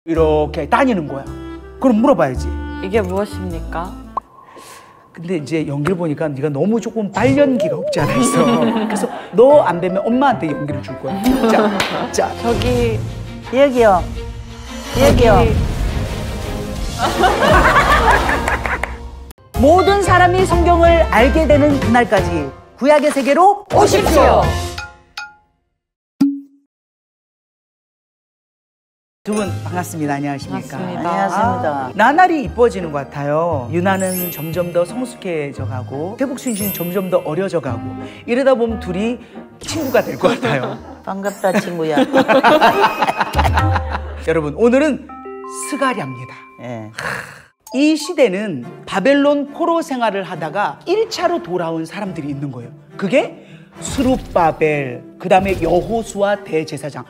이렇게 다니는 거야. 그럼 물어봐야지. 이게 무엇입니까? 근데 이제 연기를 보니까 네가 너무 조금 발연기가 없지 않아 있어. 그래서 너 안 되면 엄마한테 연기를 줄 거야. 자, 저기 여기요. 여기요. 모든 사람이 성경을 알게 되는 그날까지 구약의 세계로 오십시오. 두 분 반갑습니다. 안녕하십니까? 반갑습니다. 안녕하십니까. 나날이 이뻐지는 것 같아요. 유나는 점점 더 성숙해져 가고 태국순신은 점점 더 어려져 가고 이러다 보면 둘이 친구가 될 것 같아요. 반갑다 친구야. 여러분 오늘은 스가랴입니다. 예. 이 시대는 바벨론 포로 생활을 하다가 1차로 돌아온 사람들이 있는 거예요. 그게 스룹바벨, 그 다음에 여호수아 대제사장.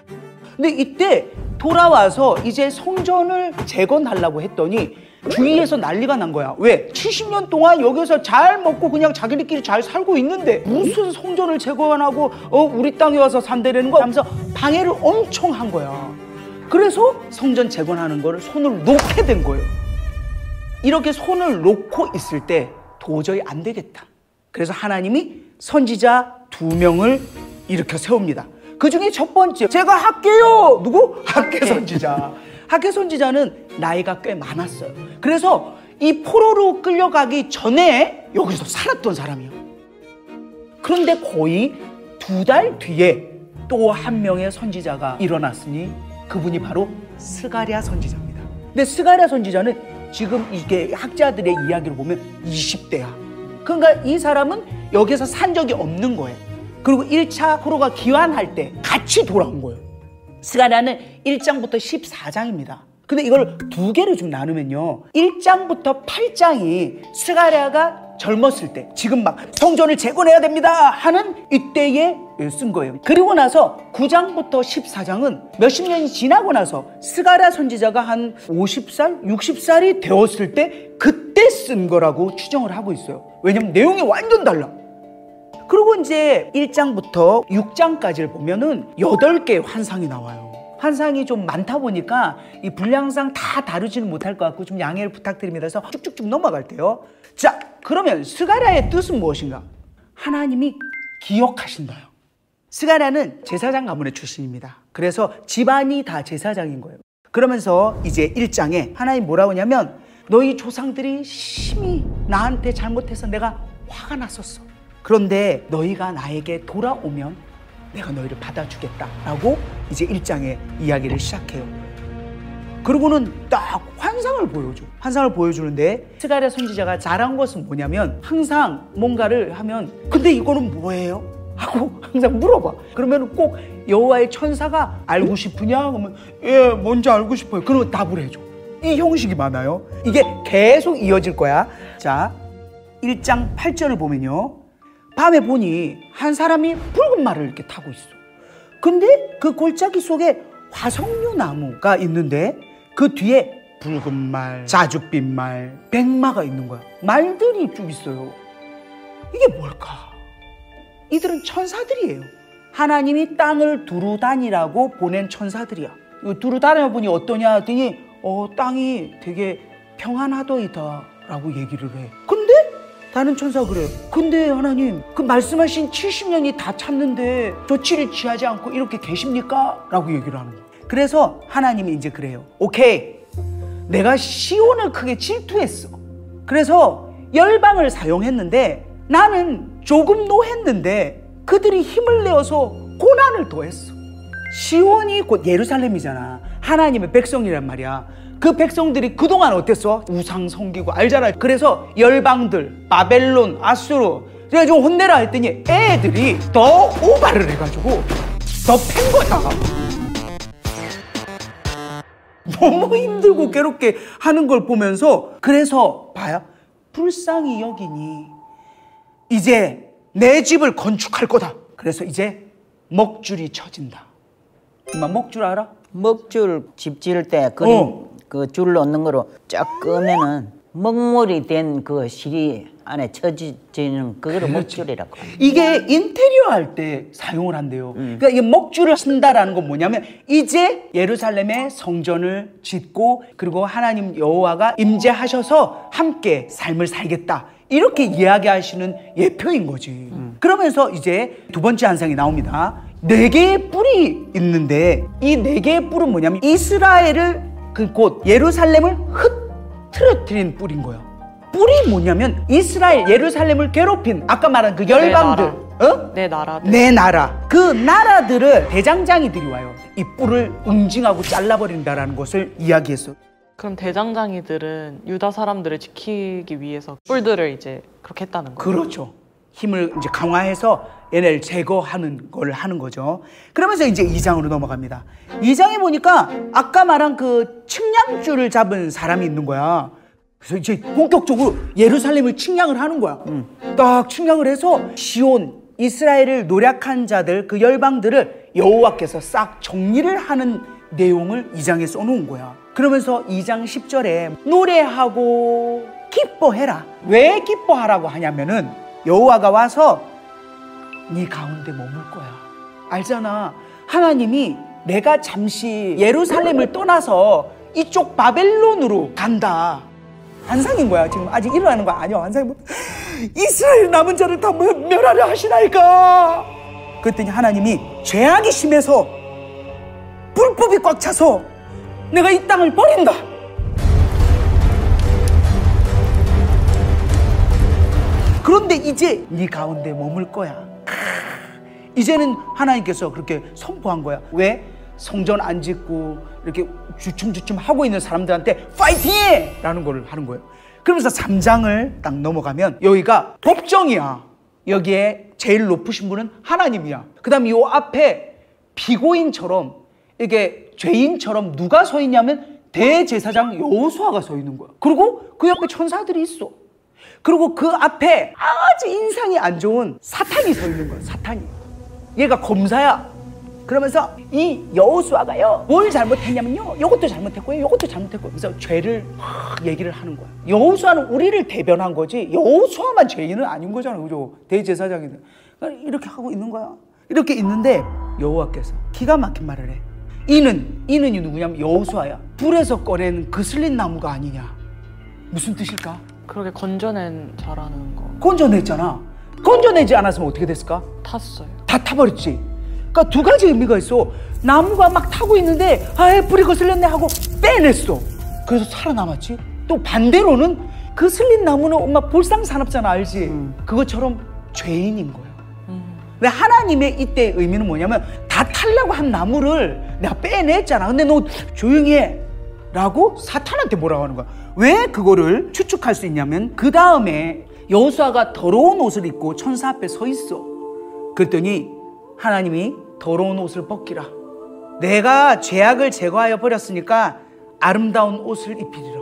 근데 이때 돌아와서 이제 성전을 재건하려고 했더니 주위에서 난리가 난 거야. 왜? 70년 동안 여기서 잘 먹고 그냥 자기들끼리 잘 살고 있는데 무슨 성전을 재건하고 우리 땅에 와서 산다는 거 하면서 방해를 엄청 한 거야. 그래서 성전 재건하는 거를 손을 놓게 된 거예요. 이렇게 손을 놓고 있을 때 도저히 안 되겠다. 그래서 하나님이 선지자 2명을 일으켜 세웁니다. 그 중에 첫 번째, 제가 할게요. 누구? 학개 선지자. 학개 선지자는 나이가 꽤 많았어요. 그래서 이 포로로 끌려가기 전에 여기서 살았던 사람이에요. 그런데 거의 2달 뒤에 또 한 명의 선지자가 일어났으니 그분이 바로 스가랴 선지자입니다. 근데 스가랴 선지자는 지금 이게 학자들의 이야기를 보면 20대야. 그러니까 이 사람은 여기서 산 적이 없는 거예요. 그리고 1차 포로가 귀환할 때 같이 돌아온 거예요. 스가랴는 1장부터 14장입니다. 근데 이걸 2개로 좀 나누면요. 1장부터 8장이 스가랴가 젊었을 때, 지금 막 성전을 재건해야 됩니다 하는 이때에 쓴 거예요. 그리고 나서 9장부터 14장은 몇십 년이 지나고 나서 스가랴 선지자가 한 50살, 60살이 되었을 때 그때 쓴 거라고 추정을 하고 있어요. 왜냐면 내용이 완전 달라. 그리고 이제 1장부터 6장까지를 보면은 8개의 환상이 나와요. 환상이 좀 많다 보니까 이 분량상 다 다루지는 못할 것 같고 좀 양해를 부탁드립니다. 그래서 쭉쭉쭉 넘어갈게요. 자, 그러면 스가랴의 뜻은 무엇인가? 하나님이 기억하신다요. 스가랴는 제사장 가문의 출신입니다. 그래서 집안이 다 제사장인 거예요. 그러면서 이제 1장에 하나님 뭐라고 하냐면 너희 조상들이 심히 나한테 잘못해서 내가 화가 났었어. 그런데 너희가 나에게 돌아오면 내가 너희를 받아주겠다라고 이제 1장에 이야기를 시작해요. 그리고는 딱 환상을 보여줘. 환상을 보여주는데 스가랴 선지자가 잘한 것은 뭐냐면 항상 뭔가를 하면 근데 이거는 뭐예요? 하고 항상 물어봐. 그러면 꼭 여호와의 천사가 알고 싶으냐? 그러면 예, 뭔지 알고 싶어요. 그러면 답을 해줘. 이 형식이 많아요. 이게 계속 이어질 거야. 자, 1장 8절을 보면요. 밤에 보니 한 사람이 붉은 말을 이렇게 타고 있어. 근데 그 골짜기 속에 화석류 나무가 있는데 그 뒤에 붉은 말, 자줏빛 말, 백마가 있는 거야. 말들이 쭉 있어요. 이게 뭘까? 이들은 천사들이에요. 하나님이 땅을 두루 다니라고 보낸 천사들이야. 두루 다녀보니 어떠냐 했더니 땅이 되게 평안하더이다 라고 얘기를 해. 근데 다른 천사가 그래. 근데 하나님 그 말씀하신 70년이 다 찼는데 조치를 취하지 않고 이렇게 계십니까? 라고 얘기를 하는 거야. 그래서 하나님이 이제 그래요. 오케이, 내가 시온을 크게 질투했어. 그래서 열방을 사용했는데 나는 조금 노했는데 그들이 힘을 내어서 고난을 더했어. 시온이 곧 예루살렘이잖아. 하나님의 백성이란 말이야. 그 백성들이 그동안 어땠어? 우상 섬기고 알잖아. 그래서 열방들, 바벨론, 아수르 제가 좀 혼내라 했더니 애들이 더 오바를 해가지고 더 팬 거야. 너무 힘들고 괴롭게 하는 걸 보면서 그래서 봐요. 불쌍히 여기니 이제 내 집을 건축할 거다. 그래서 이제 먹줄이 쳐진다. 엄마 먹줄 알아? 먹줄 집 지을 때 그 줄 넣는 거로 쫙 끄면은 먹물이 된 그 실이 안에 쳐지는 그거를 먹줄이라고 합니다. 이게 인테리어 할 때 사용을 한대요. 그러니까 이 먹줄을 쓴다라는 건 뭐냐면 이제 예루살렘에 성전을 짓고 그리고 하나님 여호와가 임재하셔서 함께 삶을 살겠다. 이렇게 이야기하시는 예표인 거지. 그러면서 이제 두 번째 환상이 나옵니다. 4개의 뿔이 있는데 이 4개의 뿔은 뭐냐면 이스라엘을 곧 예루살렘을 흐트러뜨린 뿔인 거야. 뿔이 뭐냐면 이스라엘 예루살렘을 괴롭힌 아까 말한 그 열방들, 내 나라들. 내 나라, 그 나라들을 대장장이들이 와요. 이 뿔을 웅징하고 잘라버린다라는 것을 이야기했어. 그럼 대장장이들은 유다 사람들을 지키기 위해서 뿔들을 이제 그렇게 했다는 거예요? 그렇죠. 힘을 이제 강화해서 얘네를 제거하는 걸 하는 거죠. 그러면서 이제 2장으로 넘어갑니다. 2장에 보니까 아까 말한 그 측량줄을 잡은 사람이 있는 거야. 그래서 이제 본격적으로 예루살렘을 측량을 하는 거야. 딱 측량을 해서 시온, 이스라엘을 노략한 자들, 그 열방들을 여호와께서 싹 정리를 하는 내용을 2장에 써놓은 거야. 그러면서 2장 10절에 노래하고 기뻐해라. 왜 기뻐하라고 하냐면은 여호와가 와서 네 가운데 머물 거야. 알잖아. 하나님이 내가 잠시 예루살렘을 떠나서 이쪽 바벨론으로 간다. 환상인 거야. 지금 아직 일어나는 거 아니야. 환상이 뭐 이스라엘 남은 자를 다 멸하려 하시나이까. 그랬더니 하나님이 죄악이 심해서 불법이 꽉 차서 내가 이 땅을 버린다. 그런데 이제 네 가운데 머물 거야. 이제는 하나님께서 그렇게 선포한 거야. 왜? 성전 안 짓고 이렇게 주춤주춤 하고 있는 사람들한테 파이팅해! 라는 걸 하는 거예요. 그러면서 3장을 딱 넘어가면 여기가 법정이야. 여기에 제일 높으신 분은 하나님이야. 그 다음에 이 앞에 피고인처럼 이게 죄인처럼 누가 서 있냐면 대제사장 여호수아가 서 있는 거야. 그리고 그 옆에 천사들이 있어. 그리고 그 앞에 아주 인상이 안 좋은 사탄이 서 있는 거야. 사탄이. 얘가 검사야. 그러면서 이 여호수아가요 뭘 잘못했냐면요 요것도 잘못했고요 요것도 잘못했고 그래서 죄를 얘기를 하는 거야. 여호수아는 우리를 대변한 거지 여호수아만 죄인은 아닌 거잖아. 그죠? 대제사장이든. 그러니까 이렇게 하고 있는 거야. 이렇게 있는데 여호와께서 기가 막힌 말을 해. 이는이 누구냐면 여호수아야. 불에서 꺼낸 그슬린 나무가 아니냐. 무슨 뜻일까? 그렇게 건져낸 자라는 거. 건져냈잖아. 건져내지 않았으면 어떻게 됐을까? 탔어요. 다 타버렸지. 그러니까 두 가지 의미가 있어. 나무가 막 타고 있는데 아예 불이 거슬렸네 하고 빼냈어. 그래서 살아남았지. 또 반대로는 거슬린 나무는 엄마 볼상산업잖아. 알지? 그것처럼 죄인인 거야. 근데 하나님의 이때 의미는 뭐냐면 다 타려고 한 나무를 내가 빼냈잖아. 근데 너 조용히 해 라고 사탄한테 뭐라고 하는 거야. 왜 그거를 추측할 수 있냐면 그 다음에 여호수아가 더러운 옷을 입고 천사 앞에 서 있어. 그랬더니 하나님이 더러운 옷을 벗기라. 내가 죄악을 제거하여 버렸으니까 아름다운 옷을 입히리라.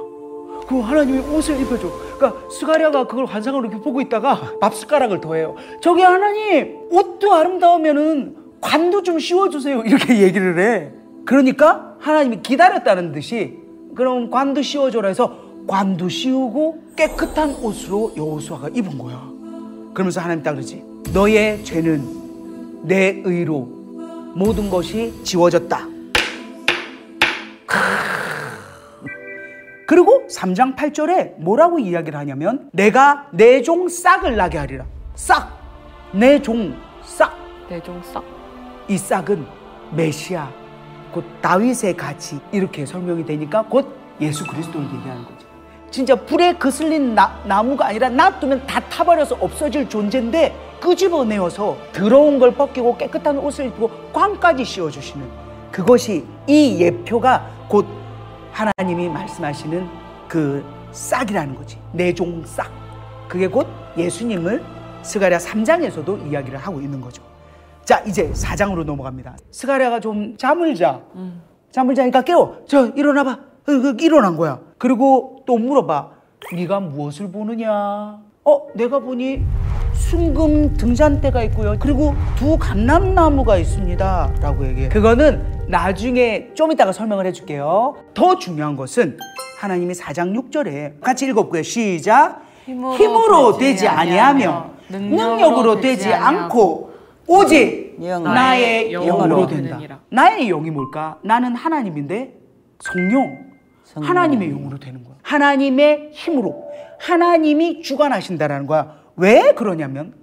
그 하나님이 옷을 입혀줘. 그러니까 스가랴가 그걸 환상으로 이렇게 보고 있다가 밥숟가락을 더해요. 저기 하나님 옷도 아름다우면은 관도 좀 씌워주세요. 이렇게 얘기를 해. 그러니까 하나님이 기다렸다는 듯이 그럼 관도 씌워줘라 해서 관도 씌우고 깨끗한 옷으로 여호수아가 입은 거야. 그러면서 하나님 딱 그러지. 너의 죄는 내 의로 모든 것이 지워졌다. 그리고 3장 8절에 뭐라고 이야기를 하냐면 내가 내 종 싹을 나게 하리라. 싹. 내 종 싹. 내 종 싹. 이 싹은 메시아, 곧 다윗의 가지 이렇게 설명이 되니까 곧 예수 그리스도를 얘기하는 거죠. 진짜 불에 거슬린 나무가 아니라 놔두면 다 타버려서 없어질 존재인데 끄집어내어서 더러운 걸 벗기고 깨끗한 옷을 입고 관까지 씌워주시는 그것이 이 예표가 곧 하나님이 말씀하시는 그 싹이라는 거지. 내 종 싹. 그게 곧 예수님을 스가랴 3장에서도 이야기를 하고 있는 거죠. 자, 이제 4장으로 넘어갑니다. 스가랴가 좀 잠을 자. 잠을 자니까 깨워. 저 일어나봐. 일어난 거야. 그리고 또 물어봐. 네가 무엇을 보느냐? 내가 보니 순금 등잔대가 있고요. 그리고 두 감람나무가 있습니다. 라고 얘기해. 그거는 나중에 좀 이따가 설명을 해줄게요. 더 중요한 것은 하나님이 4장 6절에 같이 읽어볼게요. 시작. 힘으로 힘으로 되지 되지 아니하며 능력으로 되지 않고 오직 나의 영으로 된다. 나의 영이 뭘까? 나는 하나님인데 성령, 하나님의 영으로 되는 거야. 하나님의 힘으로 하나님이 주관하신다라는 거야. 왜 그러냐면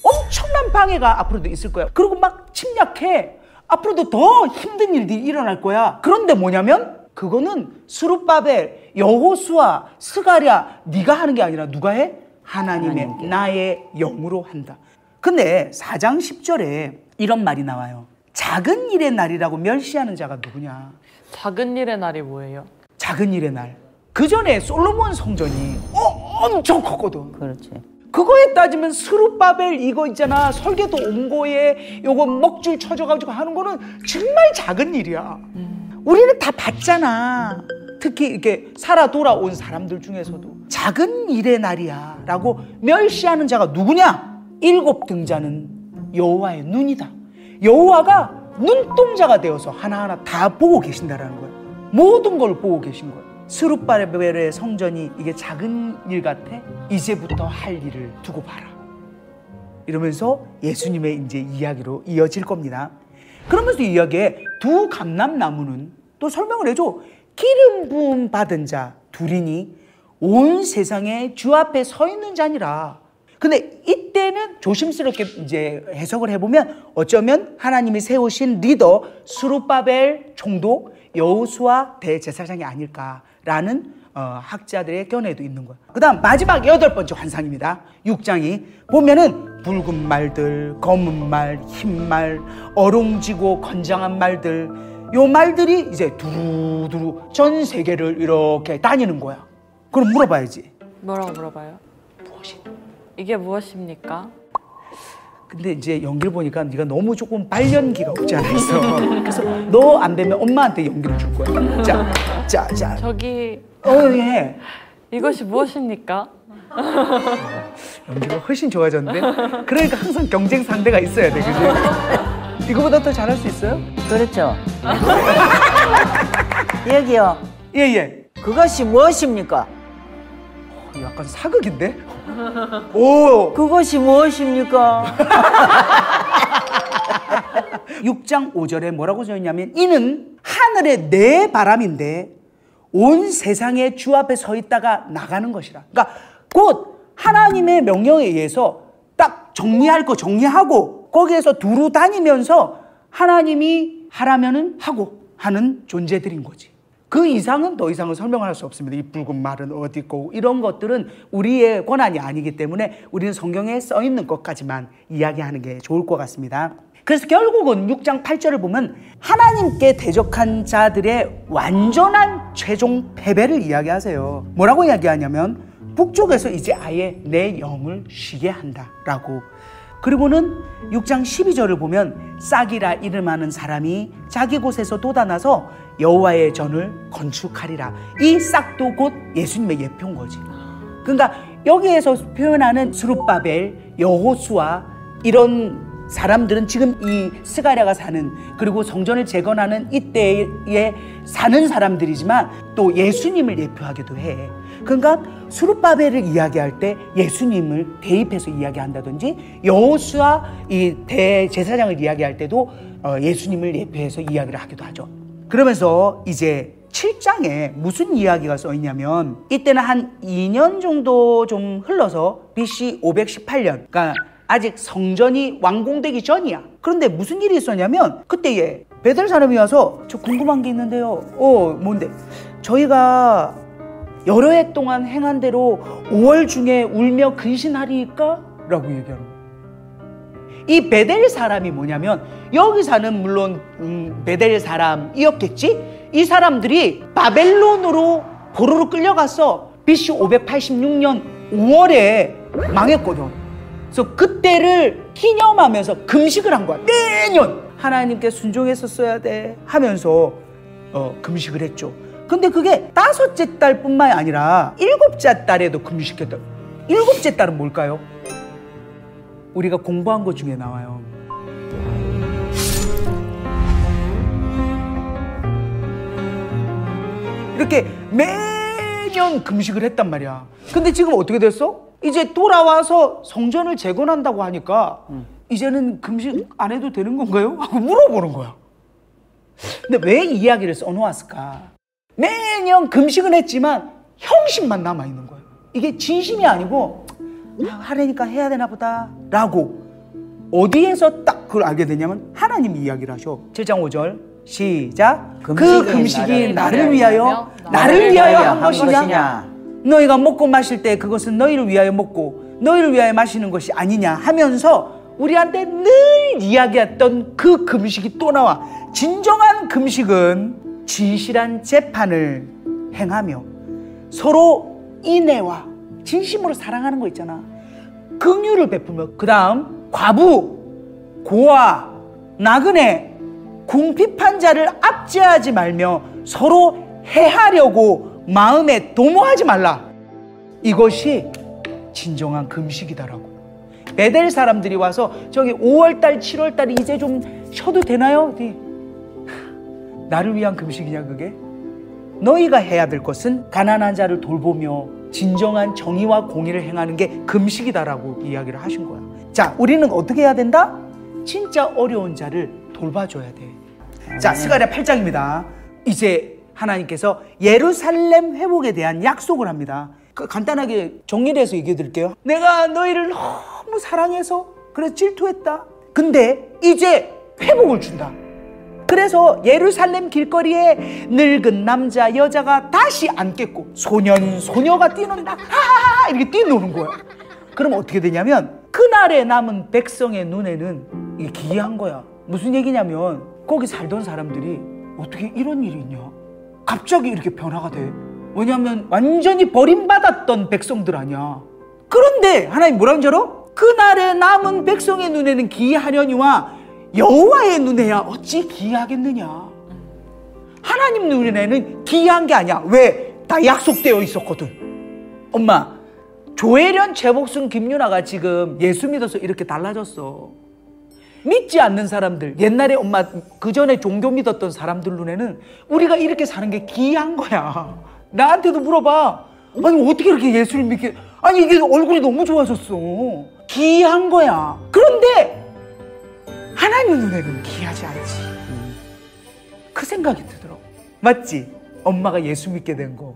엄청난 방해가 앞으로도 있을 거야. 그리고 막 침략해. 앞으로도 더 힘든 일들이 일어날 거야. 그런데 뭐냐면 그거는 스룹바벨, 여호수아, 스가랴 네가 하는 게 아니라 누가 해? 하나님의 나의 영으로 한다. 근데 4장 10절에 이런 말이 나와요. 작은 일의 날이라고 멸시하는 자가 누구냐? 작은 일의 날이 뭐예요? 작은 일의 날. 그 전에 솔로몬 성전이 엄청 컸거든. 그렇지. 그거에 따지면 스룹바벨 이거 있잖아. 설계도 온 거에 요거 먹줄 쳐줘가지고 하는 거는 정말 작은 일이야. 우리는 다 봤잖아. 특히 이렇게 살아 돌아온 사람들 중에서도 작은 일의 날이야 라고 멸시하는 자가 누구냐? 7 등자는 여호와의 눈이다. 여호와가 눈동자가 되어서 하나하나 다 보고 계신다라는 거야. 모든 걸 보고 계신 거야. 스룹바벨의 성전이 이게 작은 일 같아? 이제부터 할 일을 두고 봐라. 이러면서 예수님의 이제 이야기로 이어질 겁니다. 그러면서 이 이야기에 두 감람나무는 또 설명을 해줘. 기름 부음 받은 자 둘이니 온 세상에 주 앞에 서 있는 자니라. 근데 이때는 조심스럽게 이제 해석을 해보면 어쩌면 하나님이 세우신 리더 스룹바벨 총독 여호수아 대제사장이 아닐까라는 학자들의 견해도 있는 거야. 그 다음 마지막 8번째 환상입니다. 6장이 보면은 붉은 말들, 검은 말, 흰 말, 어롱지고 건장한 말들, 요 말들이 이제 두루두루 전 세계를 이렇게 다니는 거야. 그럼 물어봐야지. 뭐라고 물어봐요? 무엇이? 이게 무엇입니까? 근데 이제 연기를 보니까 네가 너무 조금 발연기가 없지 않아 있어. 그래서 너 안 되면 엄마한테 연기를 줄 거야. 자. 저기 예. 이것이 무엇입니까? 연기가 훨씬 좋아졌는데. 그러니까 항상 경쟁 상대가 있어야 돼, 그지? 이거보다 더 잘할 수 있어요? 그렇죠. 여기요. 예. 그것이 무엇입니까? 약간 사극인데? 오. 그것이 무엇입니까? 6장 5절에 뭐라고 써있냐면 이는 하늘의 내 바람인데 온 세상에 주 앞에 서 있다가 나가는 것이라. 그러니까 곧 하나님의 명령에 의해서 딱 정리할 거 정리하고 거기에서 두루 다니면서 하나님이 하라면은 하고 하는 존재들인 거지. 그 이상은 더 이상은 설명할 수 없습니다. 이 붉은 말은 어디 있고 이런 것들은 우리의 권한이 아니기 때문에 우리는 성경에 써 있는 것까지만 이야기하는 게 좋을 것 같습니다. 그래서 결국은 6장 8절을 보면 하나님께 대적한 자들의 완전한 최종 패배를 이야기하세요. 뭐라고 이야기하냐면 북쪽에서 이제 아예 내 영을 쉬게 한다라고. 그리고는 6장 12절을 보면 싹이라 이름하는 사람이 자기 곳에서 돋아나서 여호와의 전을 건축하리라. 이 싹도 곧 예수님의 예표인 거지. 그러니까 여기에서 표현하는 스룹바벨, 여호수아 이런 사람들은 지금 이 스가랴가 사는 그리고 성전을 재건하는 이때에 사는 사람들이지만 또 예수님을 예표하기도 해. 그러니까 스룹바벨을 이야기할 때 예수님을 대입해서 이야기한다든지 여호수아 이 대제사장을 이야기할 때도 예수님을 예표해서 이야기를 하기도 하죠. 그러면서 이제 7장에 무슨 이야기가 써 있냐면 이때는 한 2년 정도 좀 흘러서 BC 518년 그러니까 아직 성전이 완공되기 전이야. 그런데 무슨 일이 있었냐면 그때에 베델 사람이 와서 저 궁금한 게 있는데요. 뭔데? 저희가 여러 해 동안 행한 대로 5월 중에 울며 근신하리까? 라고 얘기하는 거예요. 이 베델 사람이 뭐냐면 여기 사는 물론 베델 사람이었겠지? 이 사람들이 바벨론으로 포로로 끌려가서 BC 586년 5월에 망했거든. 그래서 그때를 기념하면서 금식을 한 거야. 매년 하나님께 순종했었어야 돼 하면서 금식을 했죠. 근데 그게 5째 달뿐만이 아니라 7째 달에도 금식했다. 7째 달은 뭘까요? 우리가 공부한 것 중에 나와요. 이렇게 매년 금식을 했단 말이야. 근데 지금 어떻게 됐어? 이제 돌아와서 성전을 재건한다고 하니까 이제는 금식 안 해도 되는 건가요? 하고 물어보는 거야. 근데 왜 이 이야기를 써놓았을까? 매년 금식은 했지만 형식만 남아있는 거예요. 이게 진심이 아니고 하려니까 해야 되나 보다 라고. 어디에서 딱 그걸 알게 되냐면 하나님이 이야기를 하셔. 7장 5절 시작. 그 금식이 나를 위하여 한 것이냐? 너희가 먹고 마실 때 그것은 너희를 위하여 먹고 너희를 위하여 마시는 것이 아니냐 하면서 우리한테 늘 이야기했던 그 금식이 또 나와. 진정한 금식은 진실한 재판을 행하며 서로 인애와 진심으로 사랑하는 거 있잖아. 긍휼을 베풀며, 그 다음 과부, 고아, 나그네, 궁핍한 자를 압제하지 말며 서로 해하려고 마음에 도모하지 말라. 이것이 진정한 금식이다라고. 베델 사람들이 와서 저기 5월달 7월달에 이제 좀 쉬어도 되나요? 나를 위한 금식이냐 그게? 너희가 해야 될 것은 가난한 자를 돌보며 진정한 정의와 공의를 행하는 게 금식이다라고 이야기를 하신 거야. 자, 우리는 어떻게 해야 된다? 진짜 어려운 자를 돌봐줘야 돼. 자, 스가랴 8장입니다. 이제 하나님께서 예루살렘 회복에 대한 약속을 합니다. 간단하게 정리를 해서 얘기해 드릴게요. 내가 너희를 너무 사랑해서 그래서 질투했다. 근데 이제 회복을 준다. 그래서 예루살렘 길거리에 늙은 남자 여자가 다시 앉겠고 소년 소녀가 뛰는다. 하하하 이렇게 뛰노는 거야. 그럼 어떻게 되냐면 그날에 남은 백성의 눈에는 이게 기이한 거야. 무슨 얘기냐면 거기 살던 사람들이 어떻게 이런 일이 있냐, 갑자기 이렇게 변화가 돼. 왜냐하면 완전히 버림받았던 백성들 아니야. 그런데 하나님 뭐라는 줄 알아? 그날에 남은 백성의 눈에는 기이하려니와 여호와의 눈에야 어찌 기이하겠느냐. 하나님 눈에는 기이한 게 아니야. 왜? 다 약속되어 있었거든. 엄마, 조혜련, 최복순, 김유나가 지금 예수 믿어서 이렇게 달라졌어. 믿지 않는 사람들, 옛날에 엄마 그 전에 종교 믿었던 사람들 눈에는 우리가 이렇게 사는 게 기이한 거야. 나한테도 물어봐. 아니 어떻게 이렇게 예수를 믿게, 아니 이게 얼굴이 너무 좋아졌어. 기이한 거야. 그런데 하나님 눈에는 기이하지 않지. 그 생각이 들더라고. 맞지? 엄마가 예수 믿게 된 거,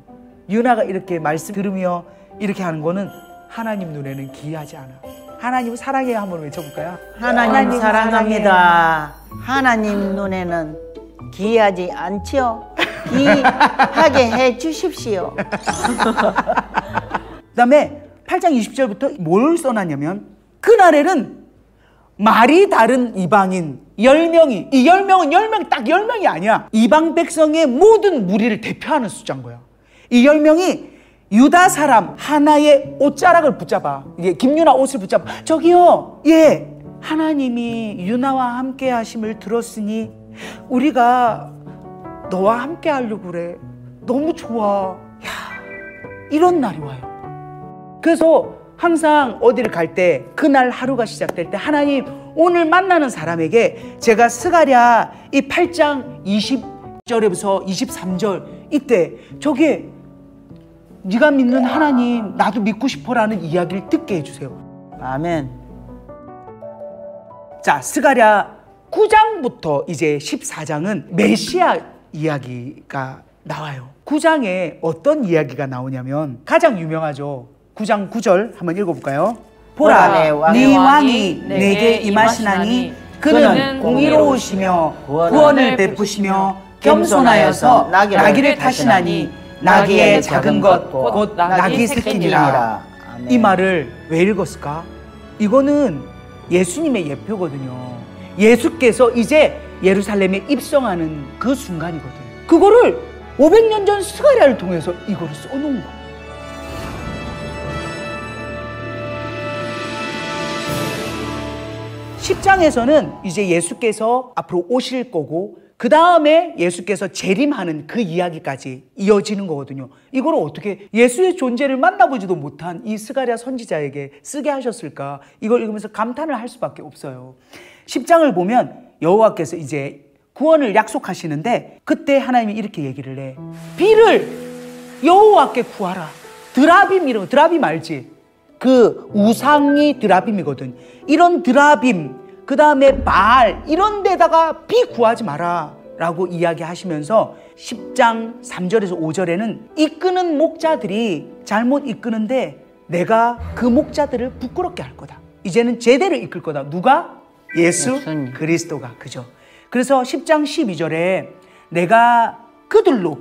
유나가 이렇게 말씀 들으며 이렇게 하는 거는 하나님 눈에는 기이하지 않아. 하나님 사랑해요 한번 외쳐볼까요? 하나님 사랑합니다. 하나님 눈에는 기이하지 않지요. 기이하게 해 주십시오. 그 다음에 8장 20절부터 뭘 써놨냐면 그날에는 말이 다른 이방인 10명이, 이 10명은 10명 딱 10명이 아니야. 이방 백성의 모든 무리를 대표하는 숫자인 거야. 이 10명이 유다 사람 하나의 옷자락을 붙잡아. 이게 김유나 옷을 붙잡아. 저기요, 예, 하나님이 유나와 함께 하심을 들었으니 우리가 너와 함께 하려고 그래. 너무 좋아. 야, 이런 날이 와요. 그래서 항상 어디를 갈 때 그날 하루가 시작될 때 하나님 오늘 만나는 사람에게 제가 스가랴 이 8장 20절에서 23절 이때 저게 네가 믿는 하나님 나도 믿고 싶어라는 이야기를 듣게 해주세요. 아멘. 자, 스가랴 9장부터 이제 14장은 메시아 이야기가 나와요. 9장에 어떤 이야기가 나오냐면 가장 유명하죠. 9장 9절 한번 읽어볼까요? 보라, 네 왕이 내게 임하시나니 그는 공의로우시며 구원을 베푸시며 겸손하여서 나귀를 타시나니 나귀의 작은 것 곧 나귀 새끼니라. 이 말을 왜 읽었을까? 이거는 예수님의 예표거든요. 예수께서 이제 예루살렘에 입성하는 그 순간이거든. 그거를 500년 전 스가랴를 통해서 이거를 써놓은 거야. (10장에서는) 이제 예수께서 앞으로 오실 거고 그 다음에 예수께서 재림하는 그 이야기까지 이어지는 거거든요. 이걸 어떻게 예수의 존재를 만나보지도 못한 이 스가랴 선지자에게 쓰게 하셨을까? 이걸 읽으면서 감탄을 할 수밖에 없어요. 10장을 보면 여호와께서 이제 구원을 약속하시는데 그때 하나님이 이렇게 얘기를 해. 비를 여호와께 구하라. 드라빔이라고, 드라빔 알지? 그 우상이 드라빔이거든. 이런 드라빔, 그 다음에 바알 이런 데다가 비 구하지 마라 라고 이야기하시면서 10장 3절에서 5절에는 이끄는 목자들이 잘못 이끄는데 내가 그 목자들을 부끄럽게 할 거다. 이제는 제대로 이끌 거다. 누가? 예수 그리스도가. 그죠? 그래서 10장 12절에 내가 그들로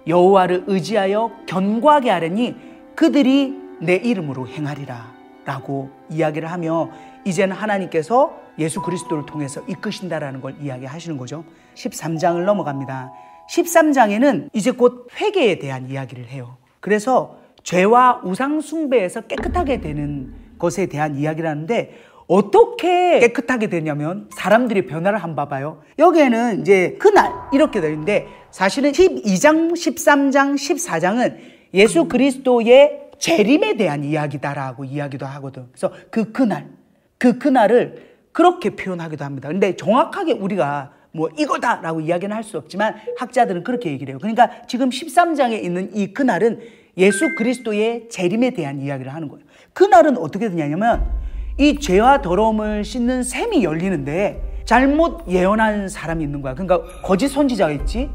여호와를 의지하여 견고하게 하려니 그들이 내 이름으로 행하리라 라고 이야기를 하며 이제는 하나님께서 예수 그리스도를 통해서 이끄신다라는 걸 이야기하시는 거죠. 13장을 넘어갑니다. 13장에는 이제 곧 회개에 대한 이야기를 해요. 그래서 죄와 우상 숭배에서 깨끗하게 되는 것에 대한 이야기를 하는데 어떻게 깨끗하게 되냐면 사람들이 변화를 한번 봐봐요. 여기에는 이제 그날 이렇게 되어 있는데 사실은 12장, 13장, 14장은 예수 그리스도의 재림에 대한 이야기다라고 이야기도 하거든. 그래서 그날을 그렇게 표현하기도 합니다. 근데 정확하게 우리가 뭐 이거다라고 이야기는 할 수 없지만 학자들은 그렇게 얘기를 해요. 그러니까 지금 13장에 있는 이 그날은 예수 그리스도의 재림에 대한 이야기를 하는 거예요. 그날은 어떻게 되냐면 이 죄와 더러움을 씻는 샘이 열리는데 잘못 예언한 사람이 있는 거야. 그러니까 거짓 선지자가 있지.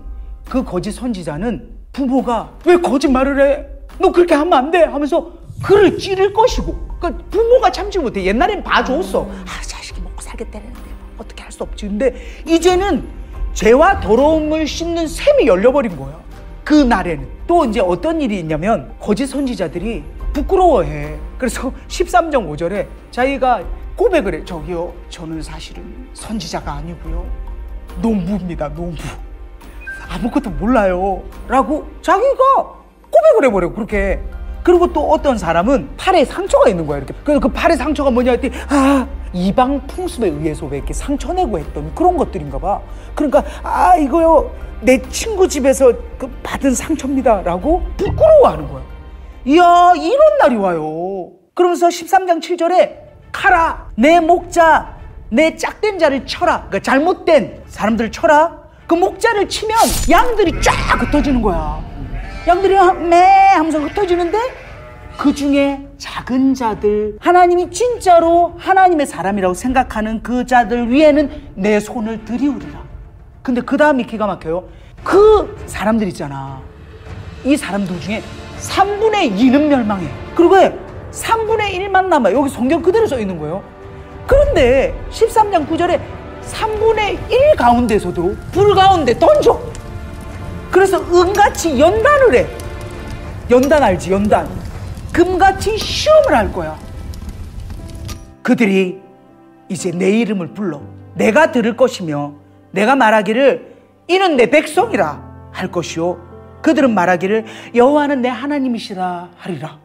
그 거짓 선지자는 부모가 왜 거짓말을 해? 너 그렇게 하면 안 돼 하면서 그를 찌를 것이고, 그러니까 부모가 참지 못해. 옛날엔 봐줬어. 자식이 먹고 살겠다는데 어떻게 할 수 없지. 근데 이제는 죄와 더러움을 씻는 샘이 열려버린 거야. 그 날에는 또 이제 어떤 일이 있냐면 거짓 선지자들이 부끄러워해. 그래서 13장 5절에 자기가 고백을 해. 저기요, 저는 사실은 선지자가 아니고요, 농부입니다. 농부. 아무것도 몰라요 라고 자기가 고백을 해버려. 그렇게. 그리고 또 어떤 사람은 팔에 상처가 있는 거야. 이렇게. 그래서 그 팔에 상처가 뭐냐 했더니 이방 풍습에 의해서 왜 이렇게 상처 내고 했던 그런 것들인가 봐. 그러니까 이거요, 내 친구 집에서 받은 상처입니다 라고 부끄러워하는 거야. 이야, 이런 날이 와요. 그러면서 13장 7절에 가라, 내 목자, 내 짝된 자를 쳐라. 그러니까 잘못된 사람들을 쳐라. 그 목자를 치면 양들이 쫙 흩어지는 거야. 양들이 매 하면서 흩어지는데 그 중에 작은 자들, 하나님이 진짜로 하나님의 사람이라고 생각하는 그 자들 위에는 내 손을 들이우리라. 근데 그 다음이 기가 막혀요. 그 사람들 있잖아. 이 사람들 중에 3분의 2는 멸망해. 그리고 3분의 1만 남아. 여기 성경 그대로 써 있는 거예요. 그런데 13장 9절에 3분의 1 가운데서도 불 가운데 던져. 그래서 은같이 연단을 해. 연단 알지? 연단. 금같이 시험을 할 거야. 그들이 이제 내 이름을 불러 내가 들을 것이며 내가 말하기를 이는 내 백성이라 할 것이요 그들은 말하기를 여호와는 내 하나님이시라 하리라.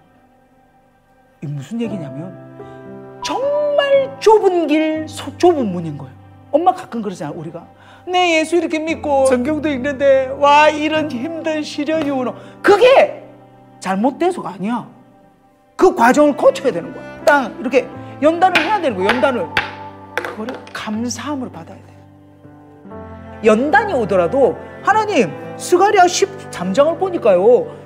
이게 무슨 얘기냐면 정말 좁은 길, 좁은 문인 거예요. 엄마 가끔 그러잖아. 우리가 내 예수 이렇게 믿고 성경도 읽는데 와 이런 힘든 시련이 오노. 그게 잘못돼서가 아니야. 그 과정을 거쳐야 되는 거야. 딱 이렇게 연단을 해야 되는 거야. 연단을. 그거를 감사함으로 받아야 돼. 연단이 오더라도 하나님 스가랴 13장을 보니까요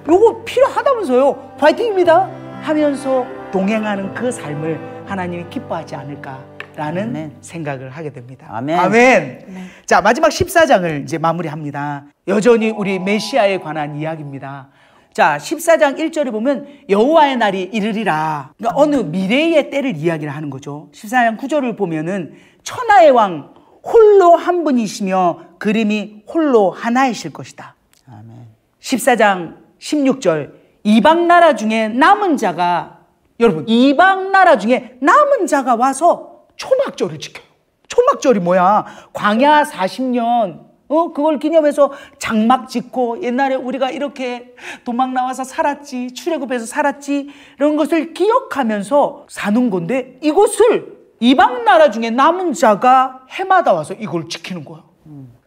요거 필요하다면서요, 파이팅입니다 하면서 동행하는 그 삶을 하나님이 기뻐하지 않을까라는 아멘. 생각을 하게 됩니다. 아멘. 아멘. 자, 마지막 14장을 이제 마무리합니다. 여전히 우리 메시아에 관한 이야기입니다. 자, 14장 1절에 보면 여호와의 날이 이르리라. 그러니까 어느 미래의 때를 이야기를 하는 거죠. 14장 9절을 보면은 천하의 왕 홀로 한 분이시며 그림이 홀로 하나이실 것이다. 아멘. 14장 16절 이방 나라 중에 남은 자가, 여러분 이방 나라 중에 남은 자가 와서 초막절을 지켜요. 초막절이 뭐야? 광야 40년 그걸 기념해서 장막 짓고 옛날에 우리가 이렇게 도망 나와서 살았지, 출애굽해서 살았지, 이런 것을 기억하면서 사는 건데 이것을 이방 나라 중에 남은 자가 해마다 와서 이걸 지키는 거야.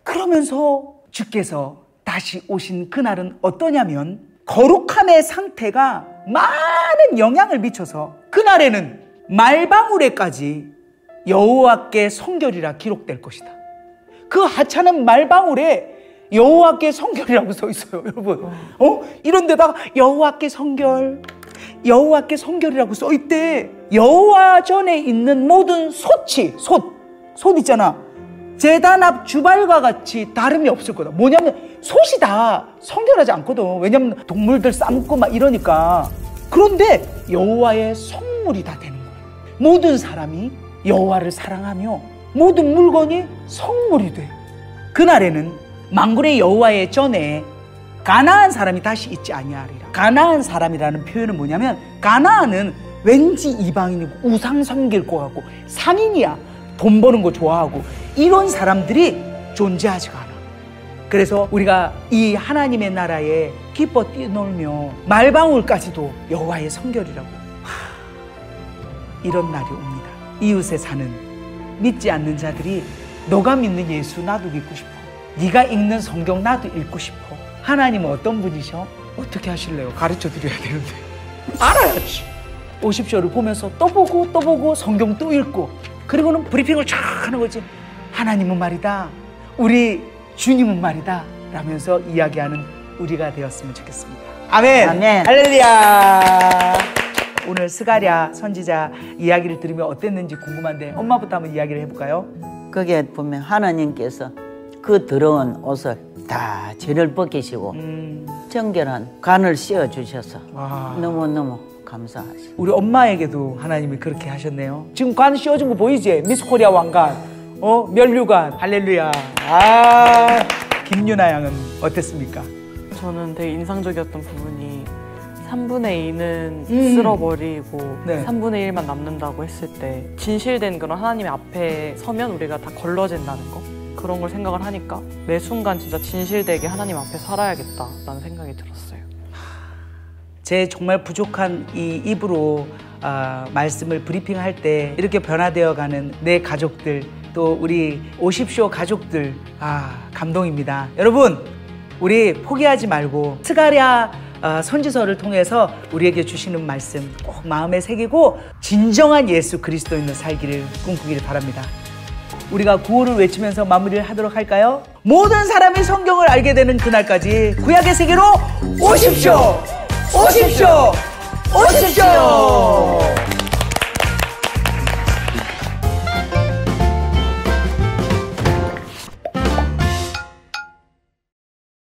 그러면서 주께서 다시 오신 그날은 어떠냐면 거룩함의 상태가 많은 영향을 미쳐서 그날에는 말방울에까지 여호와께 성결이라 기록될 것이다. 그 하찮은 말방울에 여호와께 성결이라고 써 있어요, 여러분. 이런 데다가 여호와께 성결, 여호와께 성결이라고 써 있대. 여호와 전에 있는 모든 솥이, 솥 있잖아. 제단 앞 주발과 같이 다름이 없을 거다. 뭐냐면 솥이 다 성결하지 않거든. 왜냐면 동물들 삶고 막 이러니까. 그런데 여호와의 성물이 다 되는 거예요. 모든 사람이 여호와를 사랑하며 모든 물건이 성물이 돼. 그날에는 만군의 여호와의 전에 가나안 사람이 다시 있지 아니하리라. 가나안 사람이라는 표현은 뭐냐면, 가나안은 왠지 이방인이고 우상 섬길 것 같고 상인이야. 돈 버는 거 좋아하고 이런 사람들이 존재하지가 않아. 그래서 우리가 이 하나님의 나라에 기뻐 뛰놀며 말방울까지도 여호와의 성결이라고. 이런 날이 옵니다. 이웃에 사는 믿지 않는 자들이 너가 믿는 예수 나도 믿고 싶어. 네가 읽는 성경 나도 읽고 싶어. 하나님은 어떤 분이셔? 어떻게 하실래요? 가르쳐 드려야 되는데 알아야지. 오십쇼를 보면서 또 보고 성경 또 읽고, 그리고는 브리핑을 쫙 하는 거지. 하나님은 말이다, 우리 주님은 말이다 라면서 이야기하는 우리가 되었으면 좋겠습니다. 아멘. 아멘. 할렐루야. 오늘 스가랴 선지자 이야기를 들으면 어땠는지 궁금한데 엄마부터 한번 이야기를 해볼까요? 거기에 보면 하나님께서 그 더러운 옷을 다 죄를 벗기시고 정결한 간을 씌워주셔서 와. 너무너무 감사하죠. 우리 엄마에게도 하나님이 그렇게 하셨네요. 지금 관 씌워준 거 보이지? 미스코리아 왕관, 면류관. 할렐루야. 김유나 양은 어땠습니까? 저는 되게 인상적이었던 부분이 3분의 2는 쓸어버리고 네. 3분의 1만 남는다고 했을 때 진실된 그런 하나님의 앞에 서면 우리가 다 걸러진다는 거, 그런 걸 생각을 하니까 매 순간 진짜 진실되게 하나님 앞에 살아야겠다라는 생각이 들었어요. 제 정말 부족한 이 입으로 말씀을 브리핑할 때 이렇게 변화되어가는 내 가족들, 또 우리 오십쇼 가족들, 감동입니다. 여러분, 우리 포기하지 말고 스가랴 선지서를 통해서 우리에게 주시는 말씀 꼭 마음에 새기고 진정한 예수 그리스도인으로 살기를 꿈꾸기를 바랍니다. 우리가 구호를 외치면서 마무리를 하도록 할까요? 모든 사람이 성경을 알게 되는 그날까지 구약의 세계로 오십쇼! 오십쇼! 오십쇼!